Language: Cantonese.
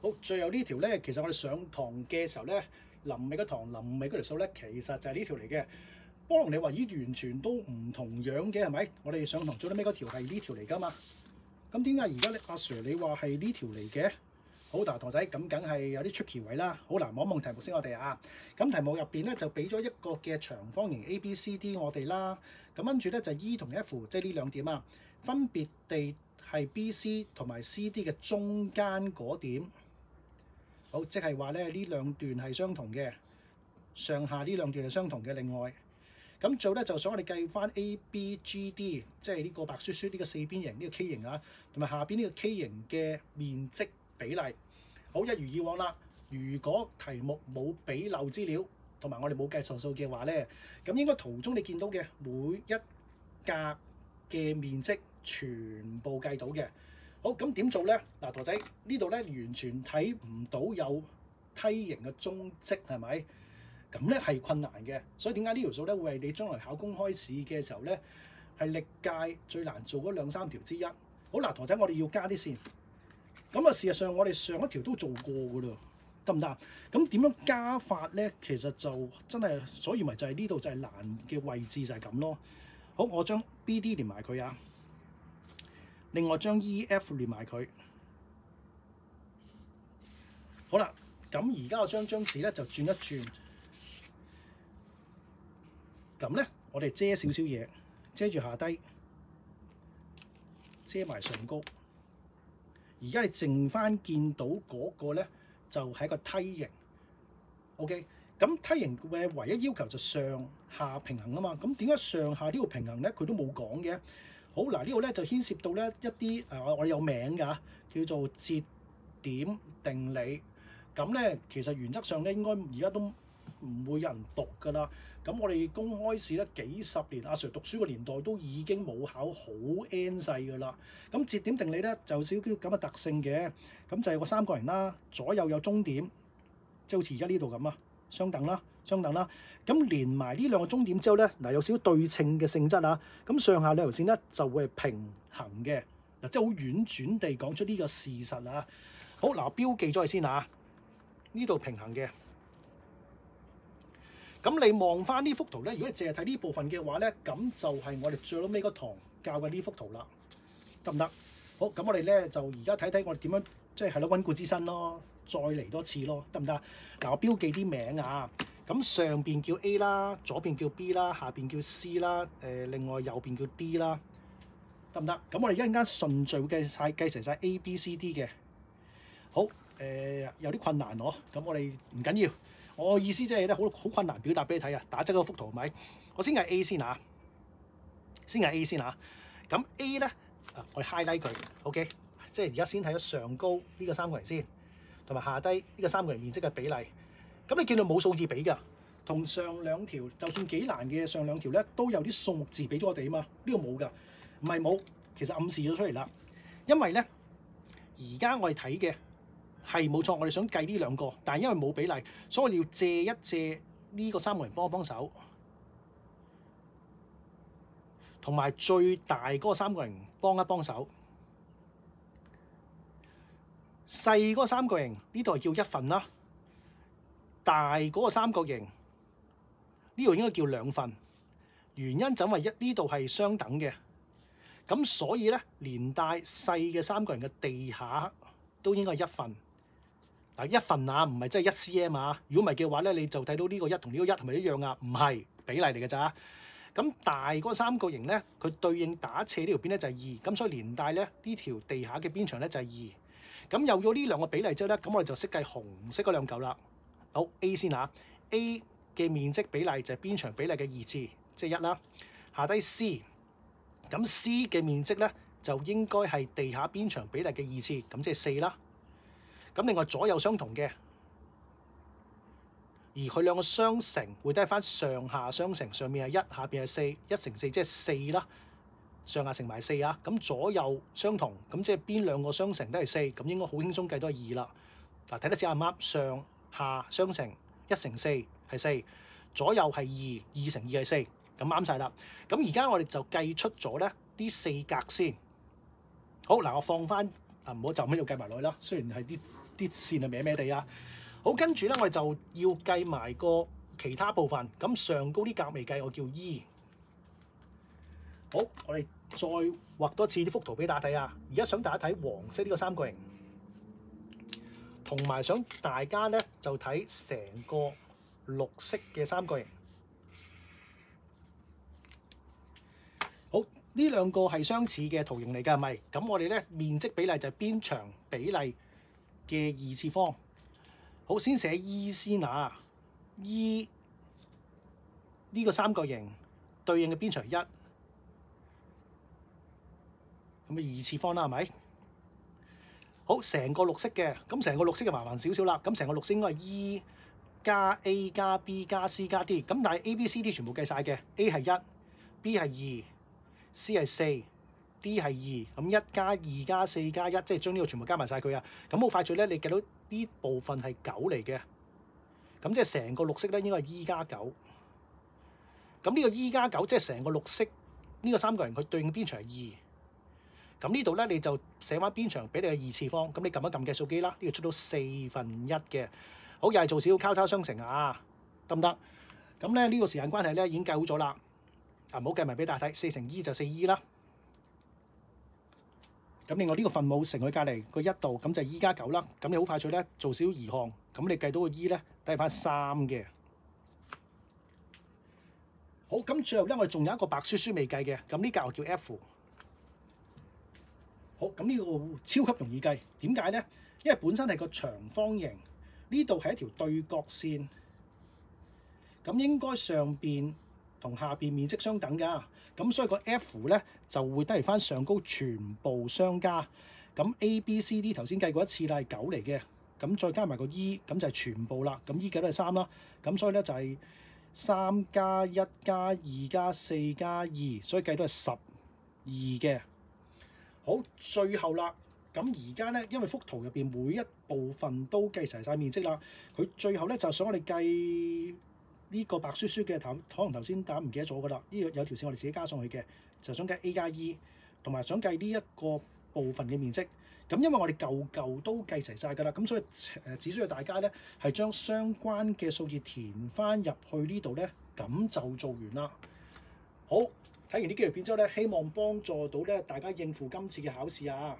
好，最後呢條咧，其實我哋上堂嘅時候咧，臨尾嗰條數咧，其實就係呢條嚟嘅。波龍你話咦，完全都唔同樣嘅係咪？我哋上堂最尾嗰條係呢條嚟㗎嘛？咁點解而家阿 Sir 你話係呢條嚟嘅？好嗱，堂仔咁梗係有啲出奇位啦。好嗱，望一望題目先我哋啊。咁題目入邊咧就俾咗一個嘅長方形 A、B、C、D 我哋啦。咁跟住咧就 E 同 F， 即係呢兩點啊，分別地係 B、C 同埋 C、D 嘅中間嗰點。好，即係話咧呢兩段係相同嘅，上下呢兩段係相同嘅。另外，咁做咧就想我哋計翻 A、B、G、D， 即係呢個白雪雪呢個四邊形呢個 K 型啊，同埋下邊呢個 K 型嘅面積比例。好，一如以往啦。如果題目冇俾漏資料，同埋我哋冇計數嘅話咧，咁應該圖中你見到嘅每一格嘅面積全部計到嘅。好，咁點做咧？嗱，陀仔呢度咧完全睇唔到有梯形嘅蹤跡，係咪？咁咧係困難嘅，所以點解呢條數咧會係你將來考公開試嘅時候咧係歷屆最難做嗰兩三條之一。好嗱，陀仔我哋要加啲線。咁啊，事實上我哋上一條都做過噶啦，得唔得？咁點樣加法咧？其實就真係，所以咪就係呢度就係難嘅位置就係咁咯。好，我將 BD 連埋佢啊，另外將 EF 連埋佢。好啦，咁而家我將張紙咧就轉一轉，咁咧我哋遮少少嘢，遮住下低，遮埋上高。而家你剩翻見到嗰個咧，就係一個梯形。OK， 咁梯形嘅唯一要求就上下平衡啊嘛。咁點解上下呢個平衡咧？佢都冇講嘅。好嗱，呢度咧就牽涉到咧一啲我哋有名㗎，叫做節點定理。咁咧其實原則上咧應該而家都唔會有人讀㗎啦。咁我哋公開試咧幾十年，阿 Sir 讀書個年代都已經冇考好 N 世㗎啦。咁節點定理咧就少少咁嘅特性嘅，咁就係個三角形啦，左右有終點，即係好似而家呢度咁啊，相等啦，相等啦。咁連埋呢兩個終點之後咧，嗱有少少對稱嘅性質啊。咁上下兩條線咧就會係平衡嘅。嗱，即係好婉轉地講出呢個事實啊。好嗱，我標記咗佢先啊，呢度平衡嘅。咁你望翻呢幅圖咧，如果你淨係睇呢部分嘅話咧，咁就係我哋最尾嗰堂教嘅呢幅圖啦，得唔得？好，咁我哋咧就而家睇睇我哋點樣，即係咯溫故知新咯，再嚟多次咯，得唔得？嗱，我標記啲名啊，咁上邊叫 A 啦，左邊叫 B 啦，下邊叫 C 啦，另外右邊叫 D 啦，得唔得？咁我哋一陣間順序會計成晒 A、B、C、D 嘅。好，有啲困難喎，咁我哋唔緊要。我意思即係咧，好困難表達俾你睇啊！打側嗰幅圖係咪？我先計 A 先啊，先計 A 先啊。咁 A 咧，我哋 highlight 佢 ，OK？ 即係而家先睇咗上高呢個三角形先，同埋下低呢個三角形面積嘅比例。咁你見到冇數字俾㗎，同上兩條就算幾難嘅上兩條咧，都有啲數目字俾咗我哋啊嘛。呢個冇㗎，唔係冇，其實暗示咗出嚟啦。因為咧，而家我哋睇嘅。係冇錯，我哋想計呢兩個，但係因為冇比例，所以我哋要借一借呢個三角形幫我幫手，同埋最大嗰個三角形幫一幫手。細嗰個三角形呢度係叫一份啦，大嗰個三角形呢度應該叫兩份。原因就因為呢度係相等嘅，咁所以咧連帶細嘅三角形嘅地下都應該係一份。一份啊，唔係真係1 cm 啊！如果唔係嘅話咧，你就睇到呢個一同呢個一係咪一樣啊？唔係，比例嚟嘅咋。咁大嗰個三角形咧，佢對應打斜呢條邊咧就係2，咁所以連帶咧呢條地下嘅邊長咧就係2。咁有咗呢兩個比例之後咧，咁我哋就識計紅色嗰兩嚿啦。好 A 先嚇 ，A 嘅面積比例就係邊長比例嘅2次，即係1啦。下低 C， 咁 C 嘅面積咧就應該係地下邊長比例嘅2次，咁即係4啦。咁另外左右相同嘅，而佢兩個相乘會得翻上下相乘，上面係1，下邊係4，1乘4即係4啦，上下乘埋4啊。咁左右相同，咁即係邊兩個相乘都係4，咁應該好輕鬆計都係2啦。嗱，睇得似啱唔啱？上下相乘1乘4係4，左右係2，2乘2係4，咁啱晒啦。咁而家我哋就計出咗咧呢4格先。好嗱，我放翻唔好就咁喺度計埋落去啦。雖然係啲線係歪歪地啊。好，跟住咧我哋就要計埋個其他部分。咁上高啲格未計，我叫 E。好，我哋再畫多次呢幅圖俾大家睇啊！而家想大家睇黃色呢個三角形，同埋想大家咧就睇成個綠色嘅三角形。好，呢兩個係相似嘅圖形嚟㗎，係咪？咁我哋咧面積比例就係邊長比例嘅二次方。好，先寫 E 先啊 ！E 呢個三角形對應嘅邊長1。咁二次方啦，係咪？好，成個綠色嘅，咁成個綠色就麻煩少少啦。咁成個綠色應該係 E 加 A 加 B 加 C 加 D。咁但係 A、B、C、D 全部計晒嘅 ，A 係1 B 係2 C 係4 D 係2。咁1加2加4加1，即係將呢個全部加埋晒佢啊。咁好快脆咧，你計到呢部分係9嚟嘅。咁即係成個綠色咧應該係 E 加9。咁呢個 E 加9即係成個綠色呢個三角形佢對應邊長係2。咁呢度咧你就寫翻邊長俾你嘅二次方，咁你撳一撳計數機啦，呢個出到1/4嘅。好，又係做少少交叉相乘啊，得唔得？咁咧呢個時間關係咧已經計好咗啦。唔好計埋俾大家睇，4乘 E 就4E 啦。咁另外呢個分母乘佢隔離個1度，咁就係 E 加9啦。咁你好快脆咧做少少移項，咁你計到個 E 咧得翻3嘅。好，咁最後咧我哋仲有一個白雪雪未計嘅，咁呢格我叫 F。好，咁呢個超級容易計，點解咧？因為本身係個長方形，呢度係一條對角線，咁應該上邊同下邊面積相等㗎，咁所以個 F 咧就會得嚟翻上高全部相加。咁 A、B、C、D 頭先計過一次啦，係9嚟嘅，咁再加埋個 E，咁就係全部啦。咁 E 計都係3啦，咁所以咧就係3加1加2加4加2，所以計都係12嘅。好，最後啦，咁而家咧，因為幅圖入邊每一部分都計齊晒面積啦，佢最後咧就想我哋計呢個白雪雪嘅可能頭先大家唔記得咗噶啦，呢個有條線我哋自己加上去嘅，就想計 A 加 E， 同埋想計呢一個部分嘅面積。咁因為我哋嚿都計齊晒噶啦，咁所以只需要大家咧係將相關嘅數字填翻入去呢度咧，咁就做完啦。好。睇完呢幾條片之後咧，希望幫助到咧大家應付今次嘅考試啊！